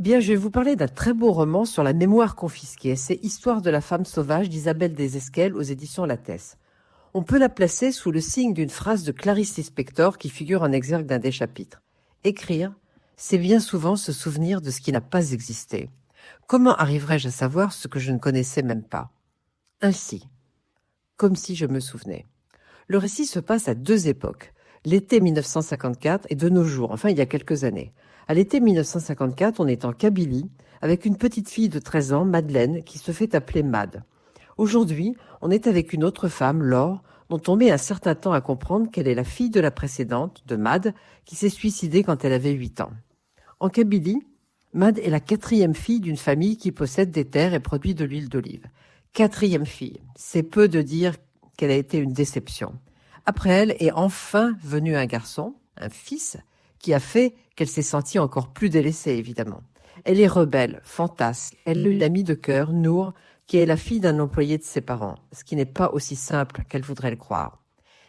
Eh bien, je vais vous parler d'un très beau roman sur la mémoire confisquée. C'est Histoire de la femme sauvage d'Isabelle Desesquelles aux éditions Lattès. On peut la placer sous le signe d'une phrase de Clarice Lispector qui figure en exergue d'un des chapitres. Écrire, c'est bien souvent se souvenir de ce qui n'a pas existé. Comment arriverais-je à savoir ce que je ne connaissais même pas? Ainsi, comme si je me souvenais. Le récit se passe à deux époques, l'été 1954 et de nos jours, enfin il y a quelques années. À l'été 1954, on est en Kabylie avec une petite fille de 13 ans, Madeleine, qui se fait appeler Mad. Aujourd'hui, on est avec une autre femme, Laure, dont on met un certain temps à comprendre qu'elle est la fille de la précédente, de Mad, qui s'est suicidée quand elle avait 8 ans. En Kabylie, Mad est la quatrième fille d'une famille qui possède des terres et produit de l'huile d'olive. Quatrième fille, c'est peu de dire qu'elle a été une déception. Après elle est enfin venu un garçon, un fils, qui a fait qu'elle s'est sentie encore plus délaissée, évidemment. Elle est rebelle, fantasque. Elle a une amie de cœur, Nour, qui est la fille d'un employé de ses parents, ce qui n'est pas aussi simple qu'elle voudrait le croire.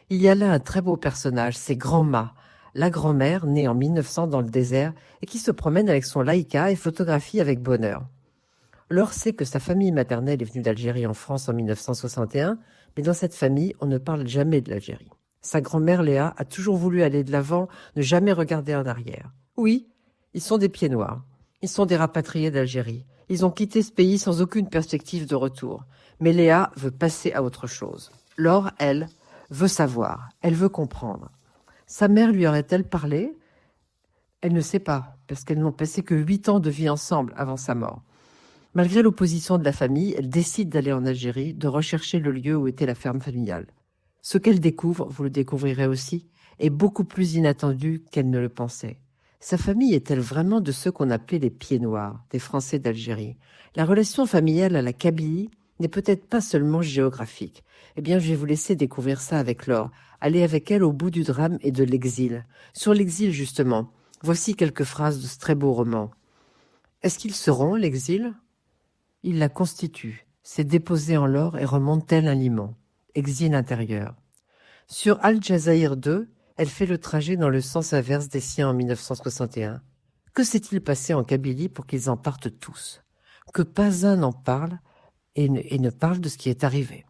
Il y a là un très beau personnage, c'est Grand-Ma, la grand-mère née en 1900 dans le désert et qui se promène avec son Laïka et photographie avec bonheur. Laure sait que sa famille maternelle est venue d'Algérie en France en 1961, mais dans cette famille, on ne parle jamais de l'Algérie. Sa grand-mère Léa a toujours voulu aller de l'avant, ne jamais regarder en arrière. Oui, ils sont des pieds noirs. Ils sont des rapatriés d'Algérie. Ils ont quitté ce pays sans aucune perspective de retour. Mais Léa veut passer à autre chose. Laure, elle, veut savoir. Elle veut comprendre. Sa mère lui aurait-elle parlé? Elle ne sait pas, parce qu'elles n'ont passé que 8 ans de vie ensemble avant sa mort. Malgré l'opposition de la famille, elle décide d'aller en Algérie, de rechercher le lieu où était la ferme familiale. Ce qu'elle découvre, vous le découvrirez aussi, est beaucoup plus inattendu qu'elle ne le pensait. Sa famille est-elle vraiment de ceux qu'on appelait les pieds noirs, des Français d'Algérie? La relation familiale à la Kabylie n'est peut-être pas seulement géographique. Eh bien, je vais vous laisser découvrir ça avec Laure. Aller avec elle au bout du drame et de l'exil. Sur l'exil, justement, voici quelques phrases de ce très beau roman. Est-ce qu'ils seront, l'exil? Il la constitue, s'est déposé en Laure et remonte tel un limon. Exil intérieur. Sur Al Jazair 2, elle fait le trajet dans le sens inverse des siens en 1961. Que s'est-il passé en Kabylie pour qu'ils en partent tous? Que pas un n'en parle et ne parle de ce qui est arrivé.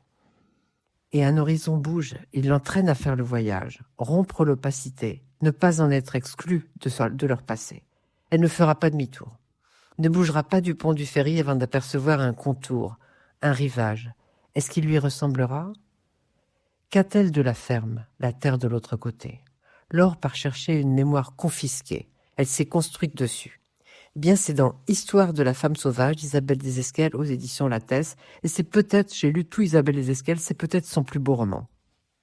Et un horizon bouge, il l'entraîne à faire le voyage, rompre l'opacité, ne pas en être exclu de leur passé. Elle ne fera pas demi-tour. Ne bougera pas du pont du ferry avant d'apercevoir un contour, un rivage. Est-ce qu'il lui ressemblera? Qu'a-t-elle de la ferme, la terre de l'autre côté? Laure part chercher une mémoire confisquée. Elle s'est construite dessus. Eh bien, c'est dans Histoire de la femme sauvage d'Isabelle Desesquelles aux éditions Lattès. Et c'est peut-être, j'ai lu tout Isabelle Desesquelles, c'est peut-être son plus beau roman.